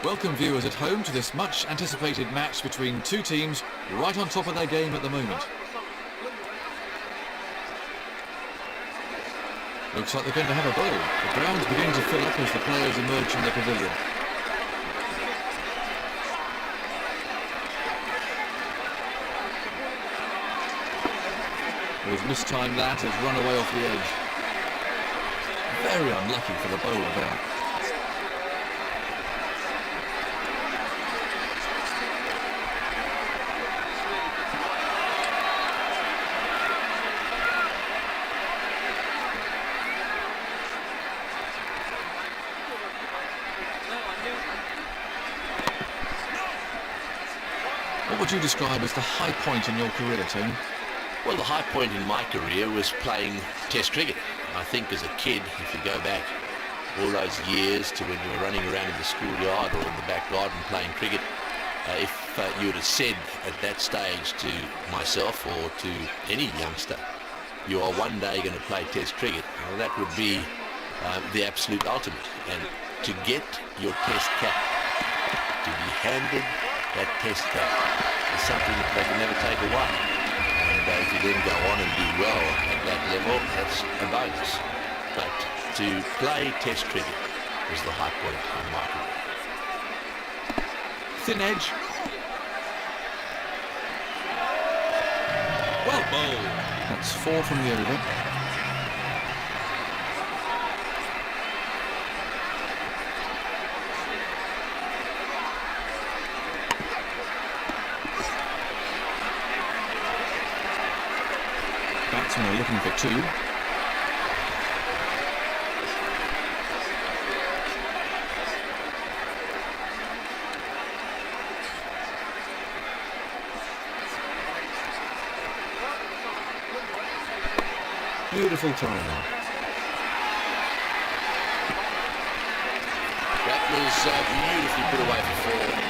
Welcome viewers at home to this much anticipated match between two teams right on top of their game at the moment. Looks like they're going to have a bowl. The ground's beginning to fill up as the players emerge from the pavilion. His mistimed that has run away off the edge. Very unlucky for the bowler there. What would you describe as the high point in your career, Tony? Well, the high point in my career was playing Test cricket. I think as a kid, if you go back all those years to when you were running around in the schoolyard or in the back garden playing cricket, if you would have said at that stage to myself or to any youngster, you are one day going to play Test cricket, well, that would be the absolute ultimate. And to get your Test cap, to be handed that Test cap, is something that they can never take away. And if you then go on and do well at that level, that's a bonus. But to play Test cricket was the high point in my career. Thin edge. Well bowled. That's 4 from the over. Batsmen are looking for 2. Beautiful timing. That was beautifully put away for 4.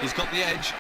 He's got the edge.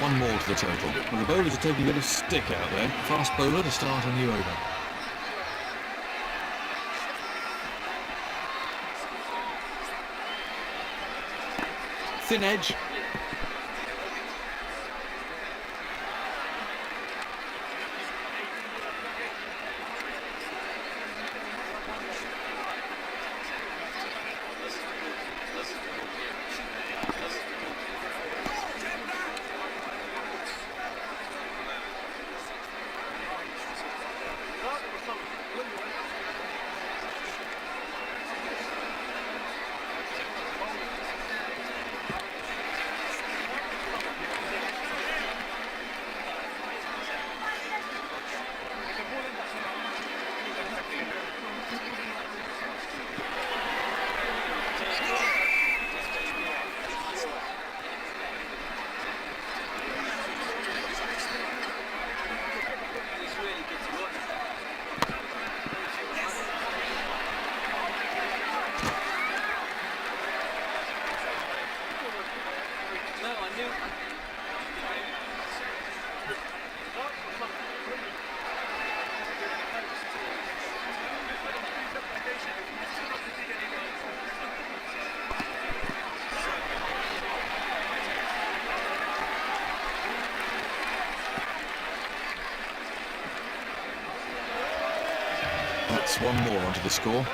One more to the total. Well, the bowlers are taking a bit of stick out there. Fast bowler to start a new over. Thin edge. That's one more onto the score.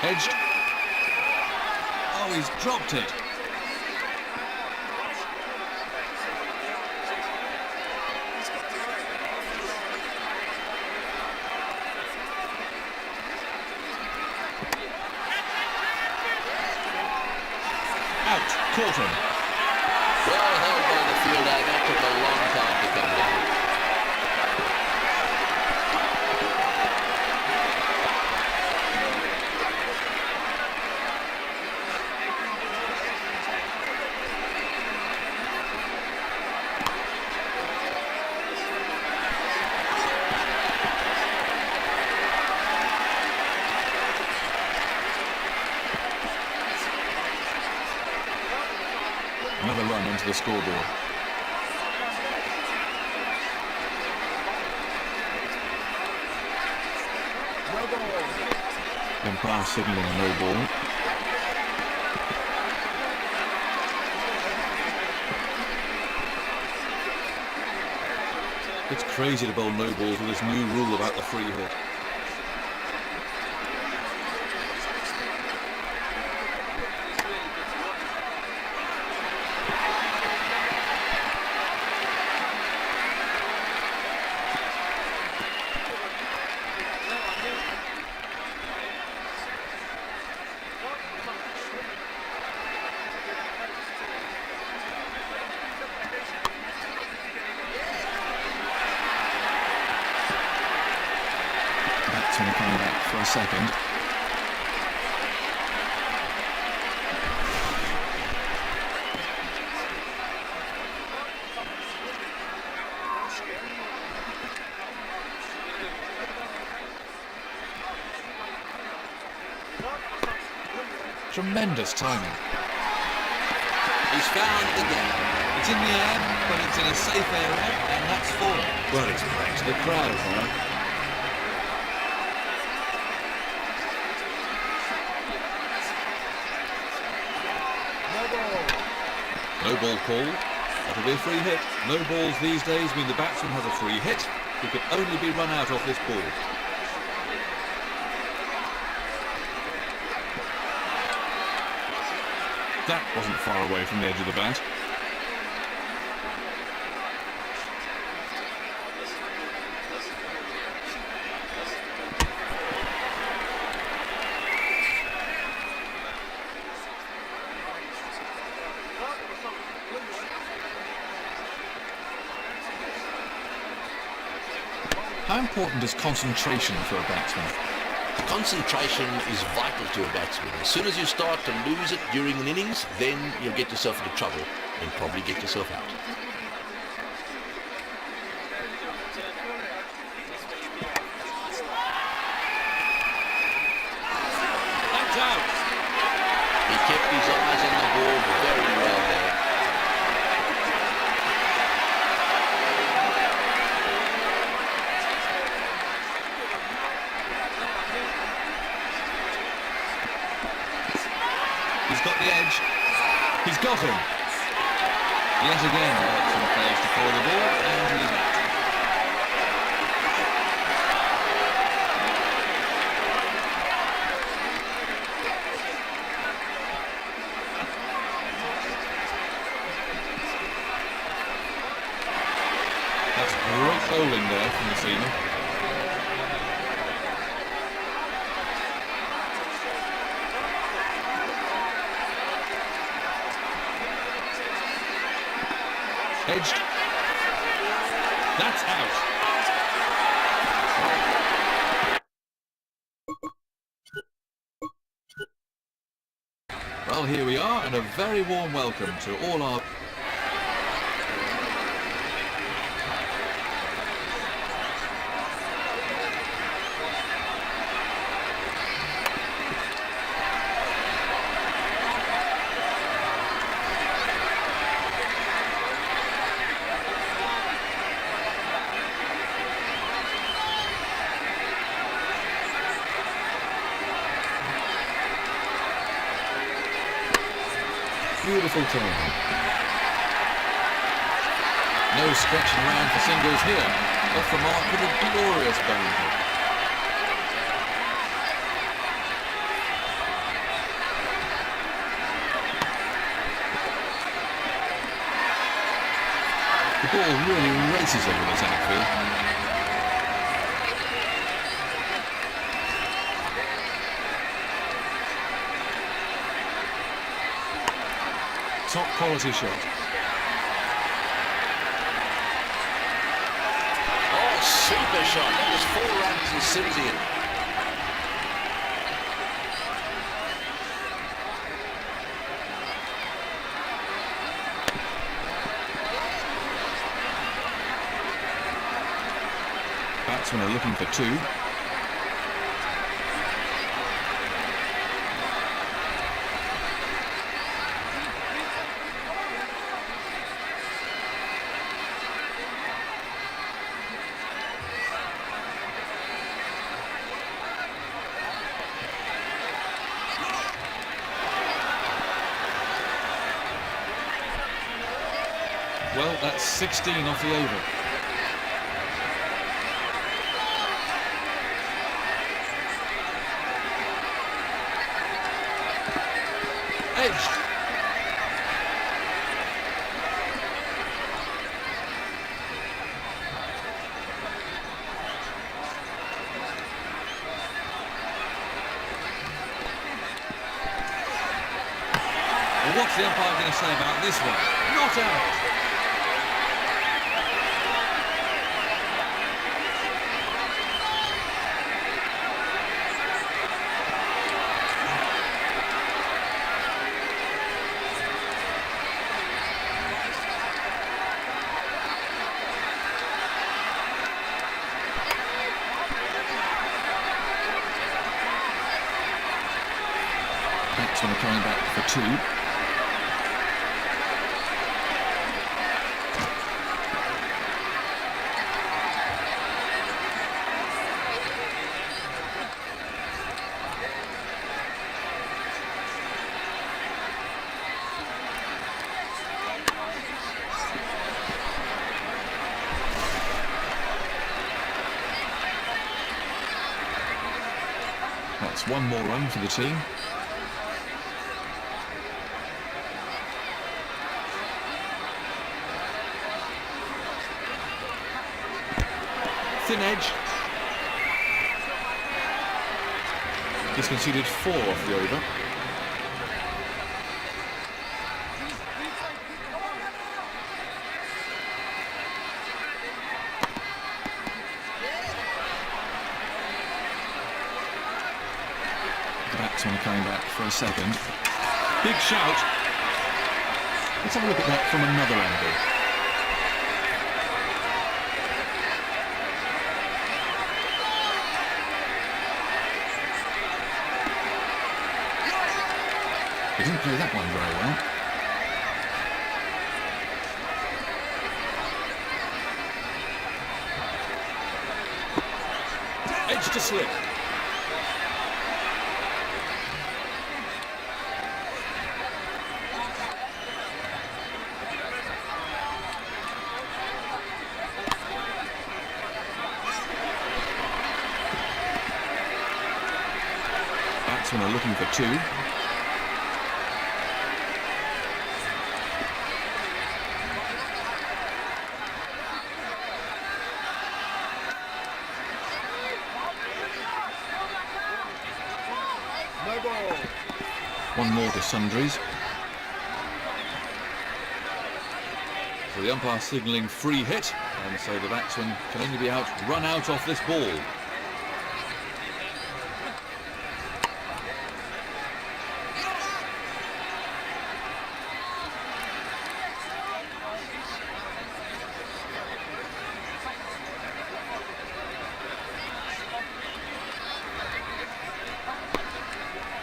Edged. Oh, he's dropped it. Out. Caught him. Well held by the fielder. That took a long time to come down. Another run onto the scoreboard. Umpire signalling a no ball. It's crazy to bowl no balls with this new rule about the free hit. Batsman coming back for a second. Tremendous timing. He's found the gap. It's in the air, but it's in a safe area, and that's four. Well, it's back to the crowd, huh? No ball call. That'll be a free hit. No balls these days mean the batsman has a free hit. He can only be run out off this ball. That wasn't far away from the edge of the bat. How important is concentration for a batsman? Concentration is vital to a batsman. As soon as you start to lose it during an innings, then you'll get yourself into trouble and probably get yourself out. That's out. He kept his eyes on the ball very well there. He's got the edge. He's got him. Yet again, the batsman fails to throw the ball, and he's out. That's great bowling there from the seamer. Edged. That's out. Well, here we are, and a very warm welcome to all our... Beautiful time. No stretching around for singles here. Off the mark with a glorious boundary. The ball really races over this outfield. Top quality shot. Oh, super shot. That was 4 runs and Sims in. Batsmen are looking for 2. Well, that's 16 off the over. Edged. Well, what's the umpire going to say about this one? Not out. Batsmen are coming back for 2. That's 1 more run for the team. Thin edge. He's conceded 4 off the over. The batsman coming back for a second. Big shout. Let's have a look at that from another angle. He didn't play that one very well. Edge to slip. Batsmen are looking for 2. No ball. 1 more to sundries. So the umpire signalling free hit, and so the batsman can only be run out off this ball.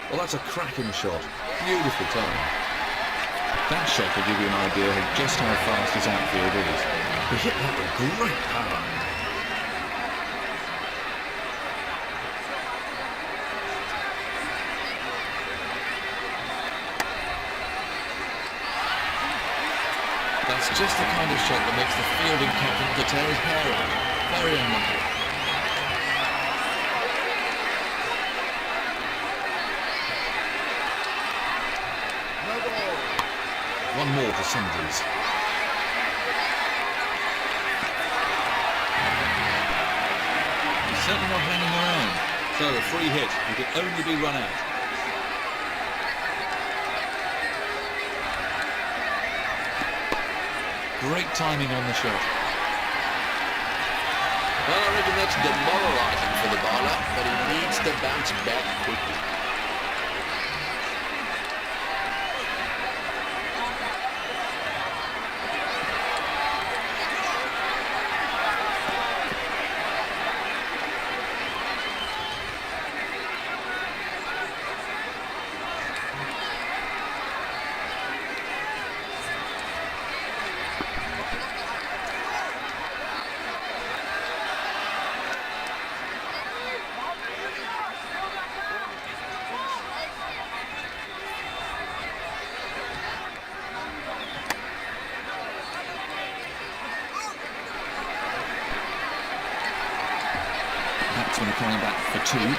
Well, that's a cracking shot. Beautiful time. That shot will give you an idea of just how fast his outfield is. He hit that with great power. That's just the kind of shot that makes the fielding captain to tear his hair out. Very unlucky. No ball. One more for sundries. He's certainly not hanging around. So a free hit. He could only be run out. Great timing on the shot. Well, I reckon that's demoralising for the bowler, but he needs to bounce back quickly. Batsman coming back for two.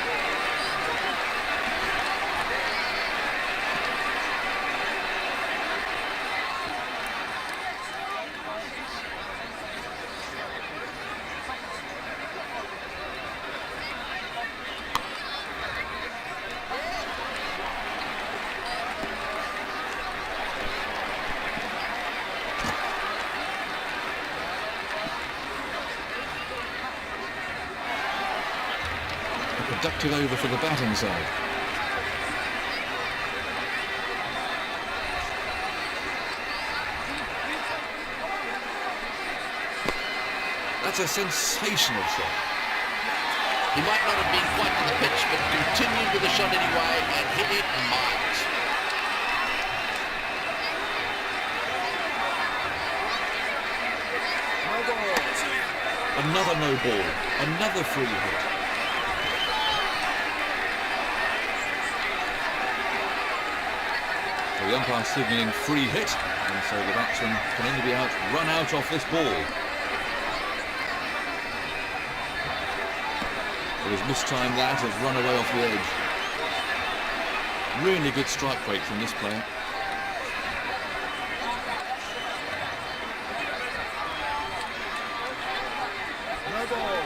Productive over for the batting side. That's a sensational shot. He might not have been quite to the pitch, but continued with the shot anyway and hit it miles. No ball. Another no ball. Another free hit. The umpire signalling free hit, and so the batsman can only be run out off this ball. But he's mistimed that, has run away off the edge. Really good strike rate from this player. No ball.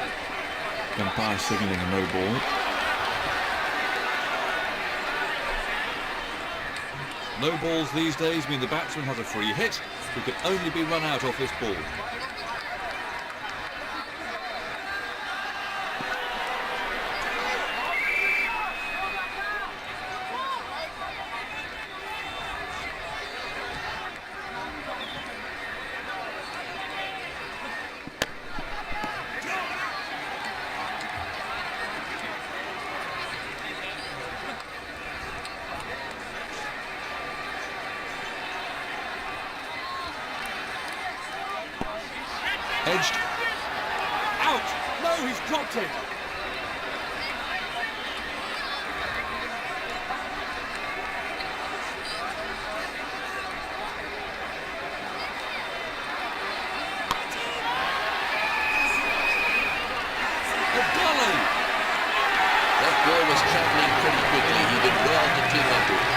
The umpire signalling a no ball. No balls these days mean the batsman has a free hit, who can only be run out off this ball. Edged. Out! No, he's dropped it! The gully! That ball was travelling pretty quickly. He did well to keep up with it.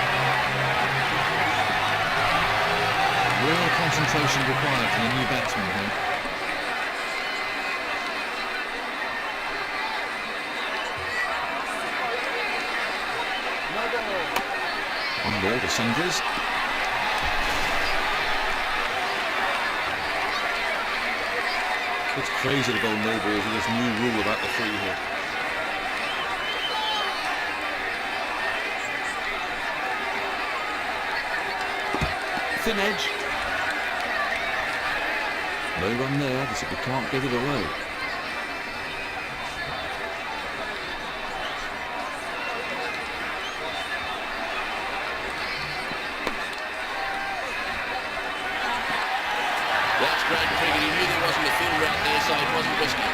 Real concentration required from the new batsman here. On ball, the sundries. It's crazy to bowl no balls with this new rule about the free hit. Thin edge. No run there, they simply can't get it away. That's great cricket. He knew there wasn't a fielder out there, so it wasn't risky.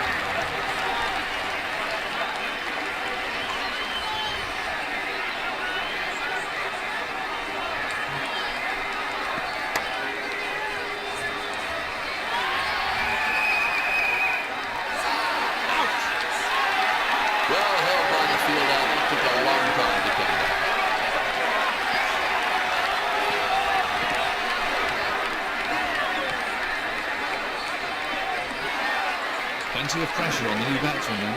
Plenty of pressure on the new batsman now.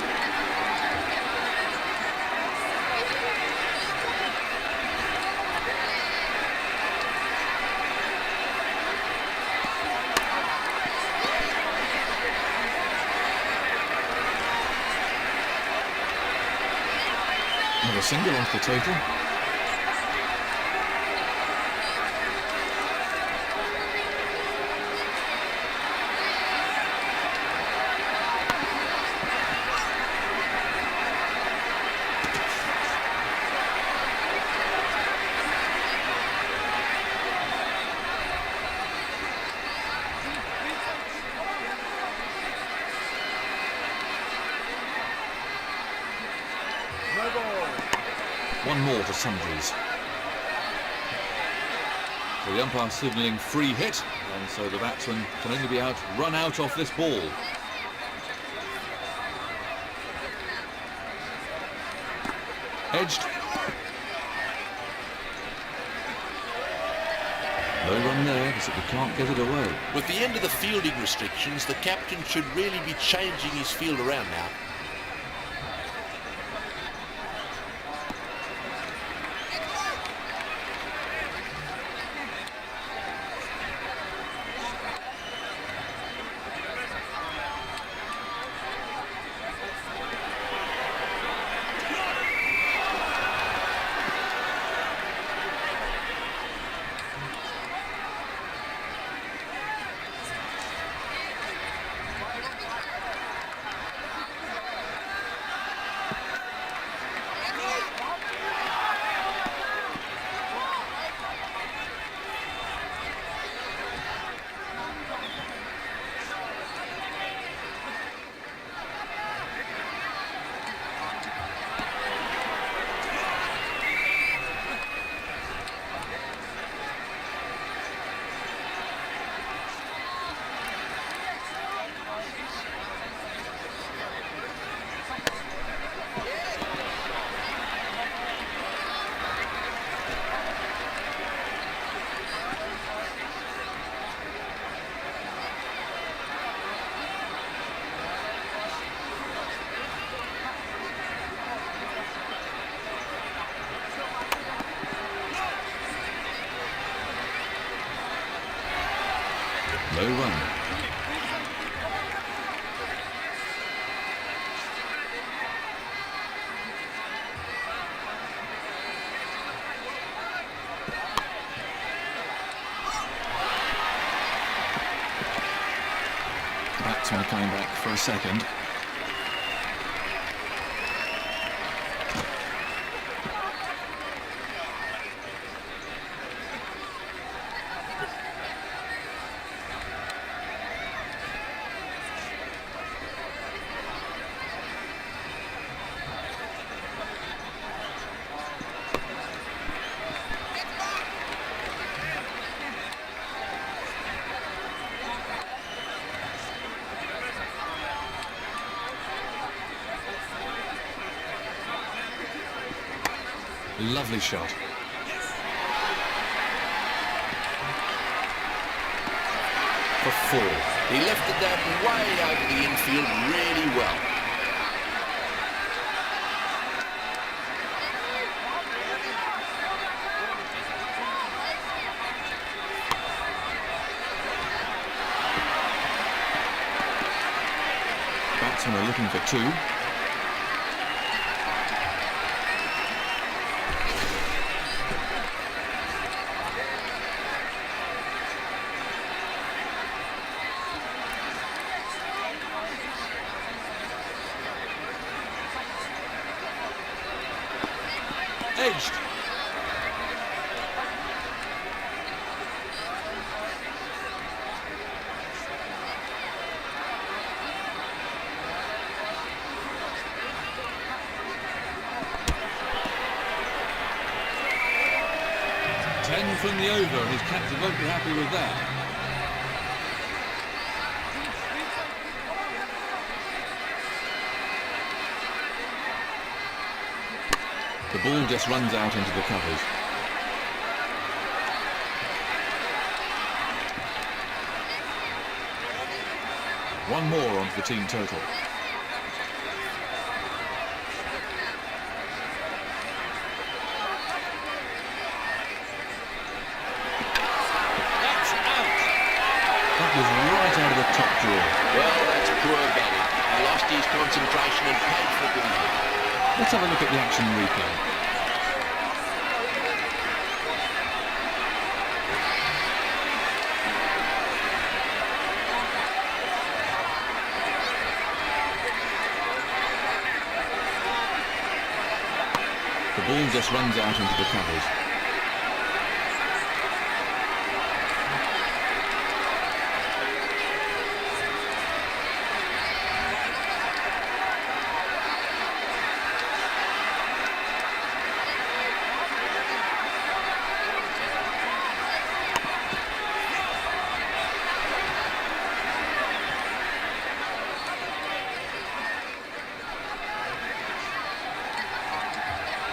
Another single off the total. No ball. One more to Sundries. So the umpire signalling free hit, and so the batsman can only be run out off this ball. Edged. No run there, because we can't get it away. With the end of the fielding restrictions, the captain should really be changing his field around now. No run. Batsman coming back for a second. Lovely shot. For 4. He lifted that way over the infield really well. Batsmen are looking for 2. Edged. Ten from the over, and his captain won't be happy with that. The ball just runs out into the covers. One more onto the team total. That's out. That was right out of the top drawer. Well, that's poor batting. He lost his concentration and paid for good hit. Let's have a look at the action replay. The ball just runs out into the covers.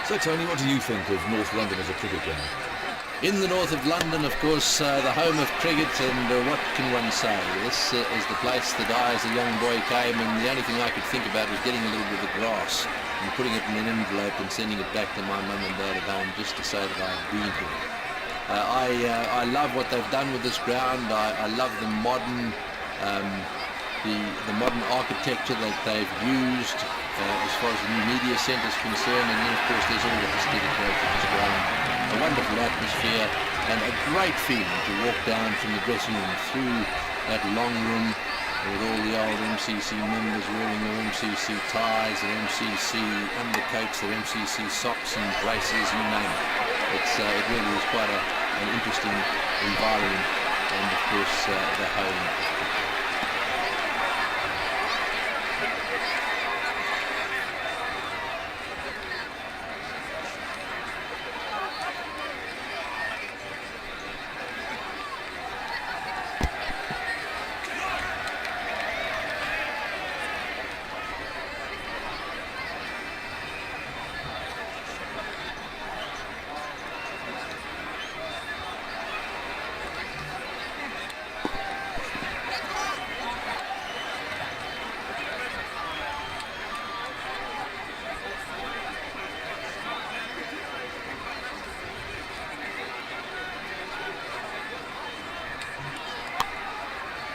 So Tony, what do you think of North London as a cricket ground? In the north of London, of course, the home of cricket, and what can one say? This is the place that I, as a young boy, came, and the only thing I could think about was getting a little bit of grass and putting it in an envelope and sending it back to my mum and dad at home just to say that I've been here. I love what they've done with this ground. I love the modern the modern architecture that they've used as far as the new media centre is concerned, and then of course there's all the aesthetic growth of this ground. A wonderful atmosphere and a great feeling to walk down from the dressing room through that long room with all the old MCC members wearing their MCC ties, their MCC undercoats, their MCC socks and braces, you name it. It really was quite an interesting environment, and of course the home.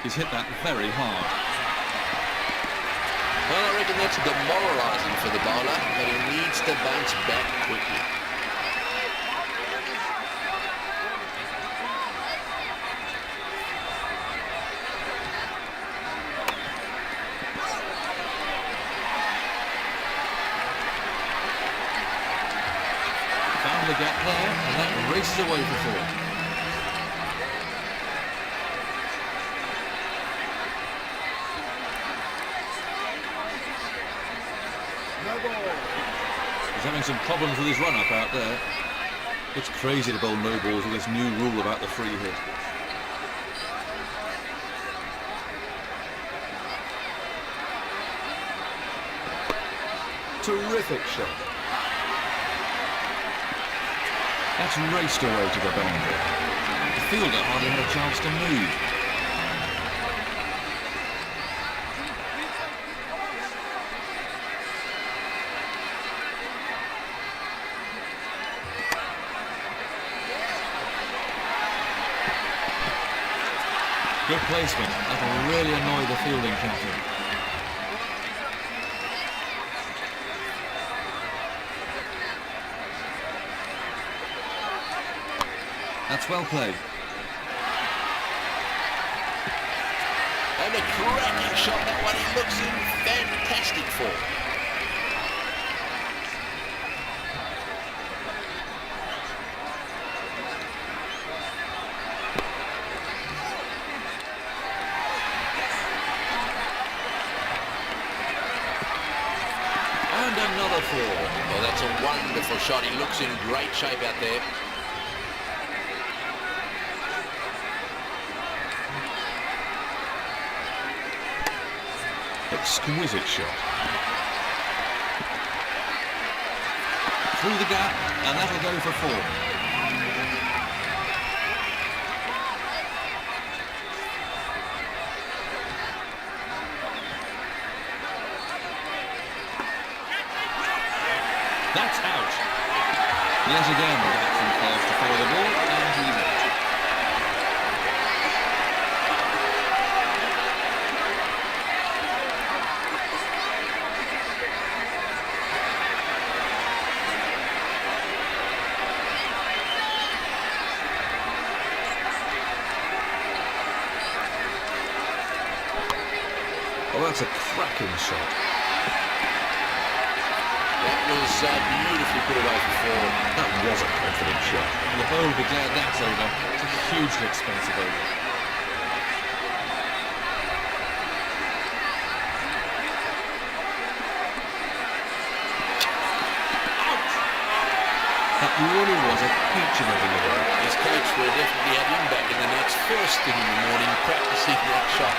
He's hit that very hard. Well, I reckon that's demoralising for the bowler, but he needs to bounce back quickly. Found the gap there, and that races away for four. No ball. He's having some problems with his run-up out there. It's crazy to bowl no balls with this new rule about the free hit. Terrific shot. That's raced away to the boundary. The fielder hardly had a chance to move. Good placement. That'll really annoy the fielding captain. That's well played. And a cracking shot, that one he looks in fantastic form. And another four. Well, that's a wonderful shot. He looks in great shape out there. Exquisite shot. Through the gap, and that'll go for four. That's out. Yet again, the batsman fails to follow the ball, and he's out. Oh, that's a cracking shot. That was beautifully put away for four. That was a confident shot. And the bowler declared that's over. It's a hugely expensive over. That really was a peach of a delivery. His coach will definitely have him back in the nets first thing in the morning practicing that shot.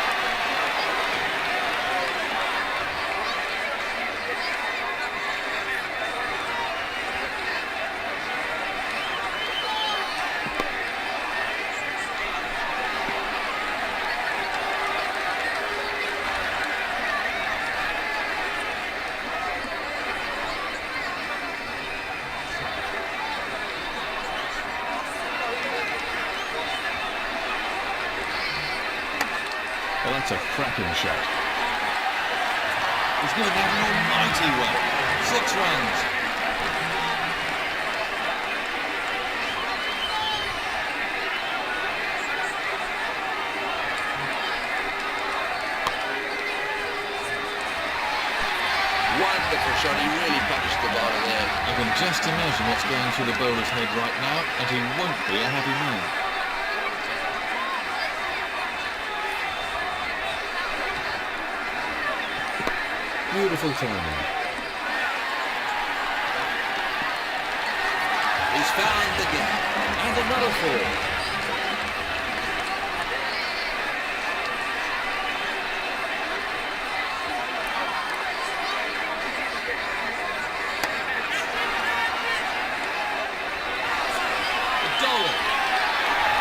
Well, that's a cracking shot. He's given that an almighty whack. 6 runs. Wonderful shot. He really punished the bowler there. I can just imagine what's going through the bowler's head right now, and he won't be a happy man. Beautiful timing. He's found the gap. And another 4.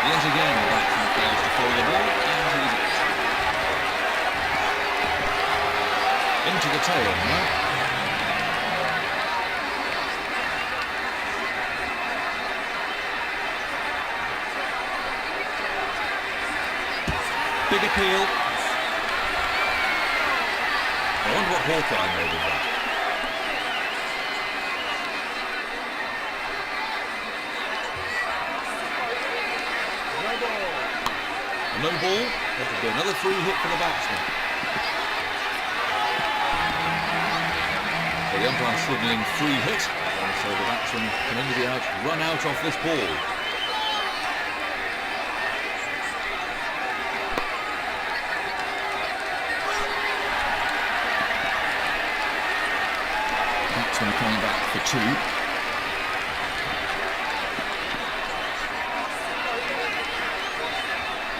Yet again, the batsman fails to follow the ball, and he's out. Into the tail now. Big appeal. I wonder what Hawkeye made of that. No ball, that would be another free hit for the batsman. So the umpire signalling free hit, and so the batsman can only be out, run out off this ball. Batsman coming back for 2.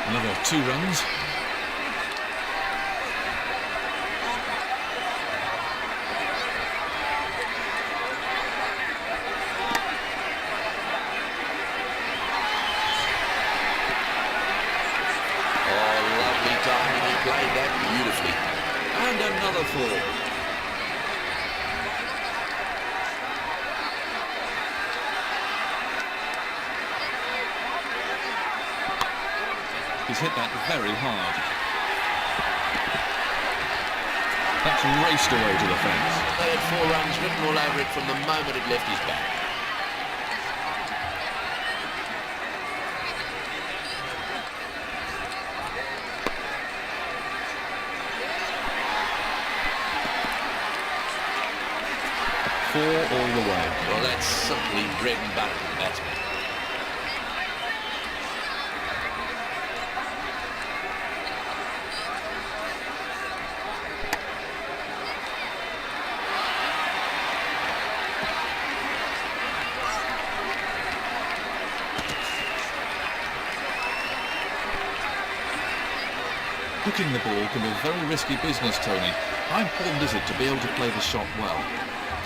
Another 2 runs. Oh, lovely timing. He played that beautifully. And another 4. He's hit that very hard. That's raced away to the fence. They had 4 runs written all over it from the moment it left his bat. Four all the way. Well, that's simply bread and butter for the batsman. Hooking the ball can be a very risky business, Tony. How important is it to be able to play the shot well?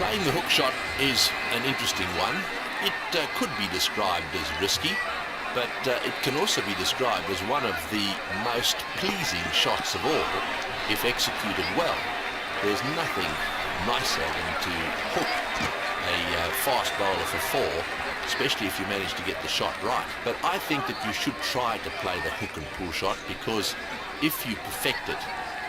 Playing the hook shot is an interesting one. It could be described as risky, but it can also be described as one of the most pleasing shots of all if executed well. There's nothing nicer than to hook a fast bowler for four, especially if you manage to get the shot right. But I think that you should try to play the hook and pull shot, because if you perfect it,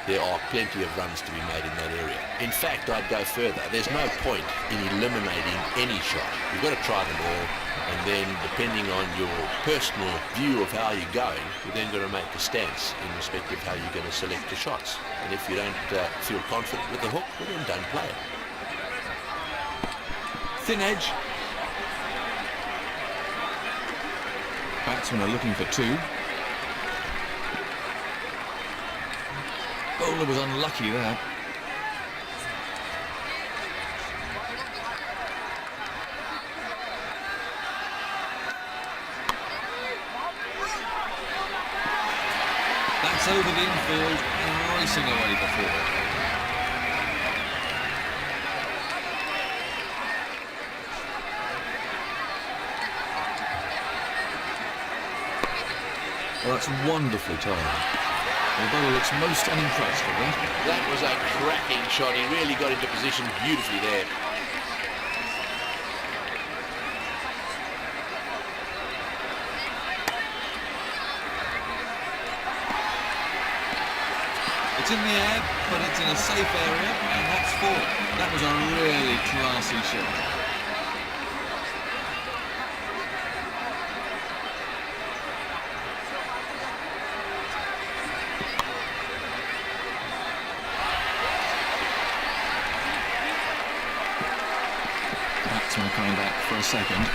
there are plenty of runs to be made in that area. In fact, I'd go further. There's no point in eliminating any shot. You've got to try them all, and then depending on your personal view of how you're going, you're then going to make a stance in respect of how you're going to select the shots. And if you don't feel confident with the hook, well, then don't play it. Thin edge. Batsmen are looking for two. Bowler was unlucky there. That's over the infield and racing away before. Well, that's wonderfully timed. The bowler looks most unimpressed with that. That was a cracking shot. He really got into position beautifully there. It's in the air, but it's in a safe area, and that's four. That was a really classy shot. Batsman coming back for a second.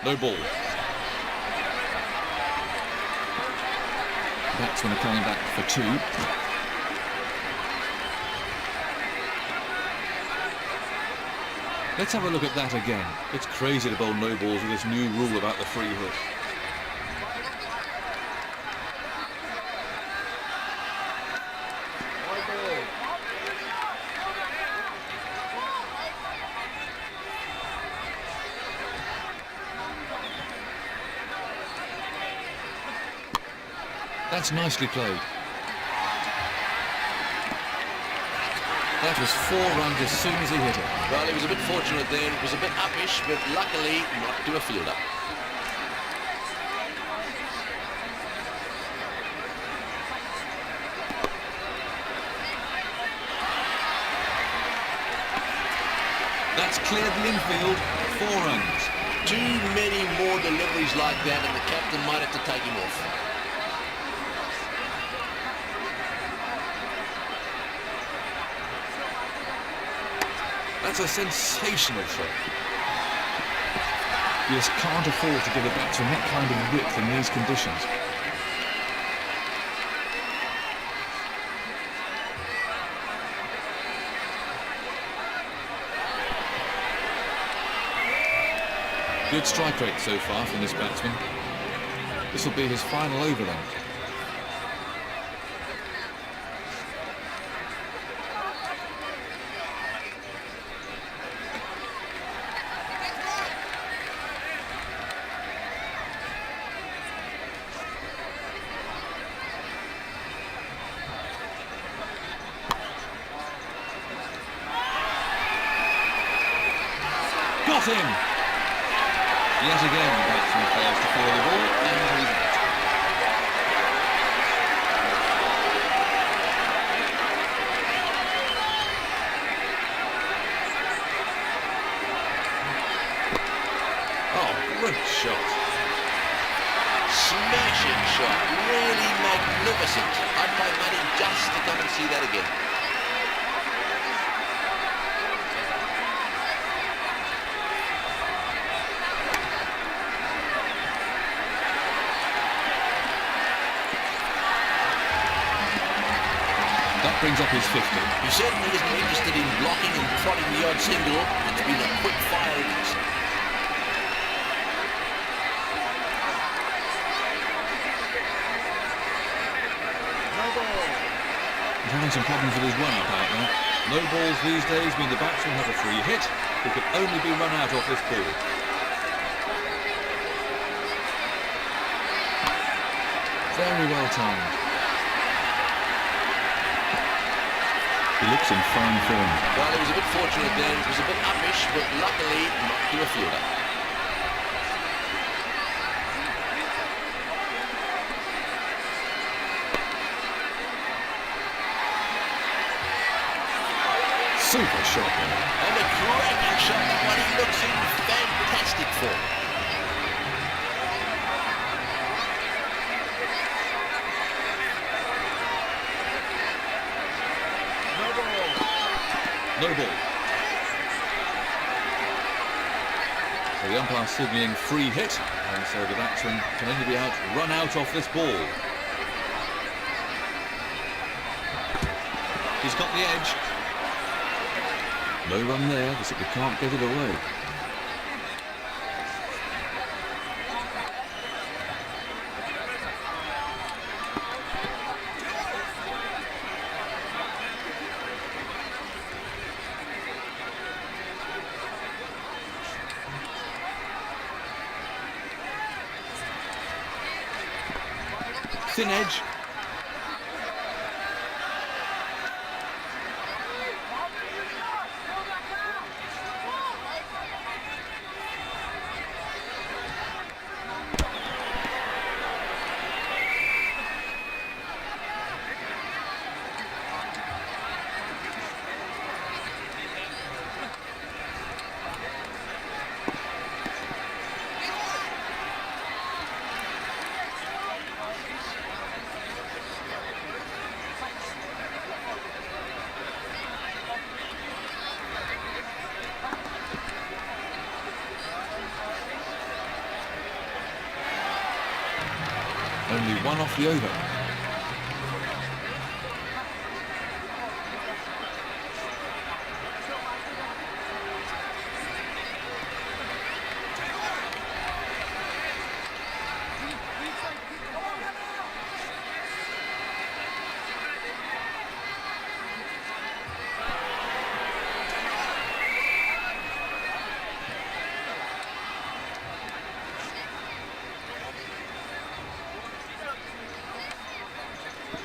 No ball. Batsmen are coming back for two. Let's have a look at that again. It's crazy to bowl no balls with this new rule about the free hit. That's nicely played. That was 4 runs as soon as he hit it. Well, he was a bit fortunate there. It was a bit uppish, but luckily not to a fielder. That's cleared the infield. 4 runs. Too many more deliveries like that, and the captain might have to take him off. That's a sensational shot. You just can't afford to give a batsman that kind of width in these conditions. Good strike rate so far from this batsman. This will be his final over then. Got him! Yet again, the batsman fails to follow the ball, and he's out. Oh, great shot. Smashing shot. Really magnificent. I'd pay money just to come and see that again. brings up his 50. He certainly isn't interested in blocking and prodding the odd single. It's been a quick fire innings. No ball. He's having some problems with his run-up out there. No balls these days mean the batsman has a free hit. He can only be run out off this ball. Very well timed. He looks in fine form. Well, he was a bit fortunate there. It was a bit uppish, but luckily not to a fielder. Super shot. And a cracking shot. That one he looks in fantastic form. No ball. No ball. So the umpire signalling free hit, and so the batsman can only be run out off this ball. He's got the edge. No run there, they simply can't get it away. Thin edge. Only one off the over.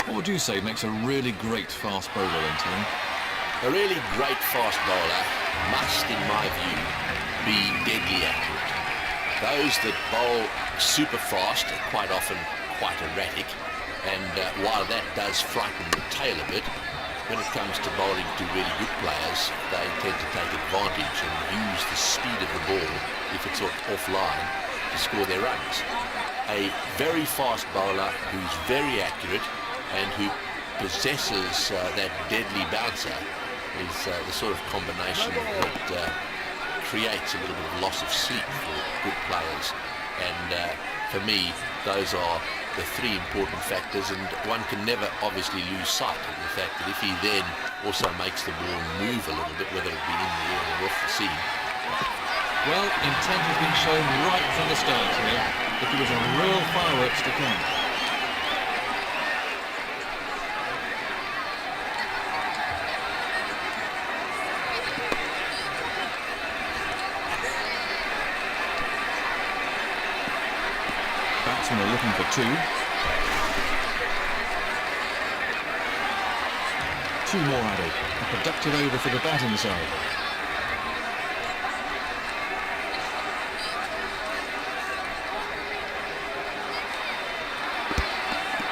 What would you say makes a really great fast bowler then, Tony? A really great fast bowler must, in my view, be deadly accurate. Those that bowl super fast are quite often quite erratic, and while that does frighten the tail a bit, when it comes to bowling to really good players, they tend to take advantage and use the speed of the ball, if it's offline, to score their runs. A very fast bowler who's very accurate and who possesses that deadly bouncer is the sort of combination that creates a little bit of loss of sleep for good players. And for me, those are the three important factors, and one can never obviously lose sight of the fact that if he then also makes the ball move a little bit, whether it be in the air or off the seam. Well, intent has been shown right from the start here, that there was a real fireworks to come. Batsmen are looking for two. Two more added. A productive over for the batting side.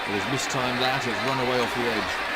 But he's mistimed that, it's run away off the edge.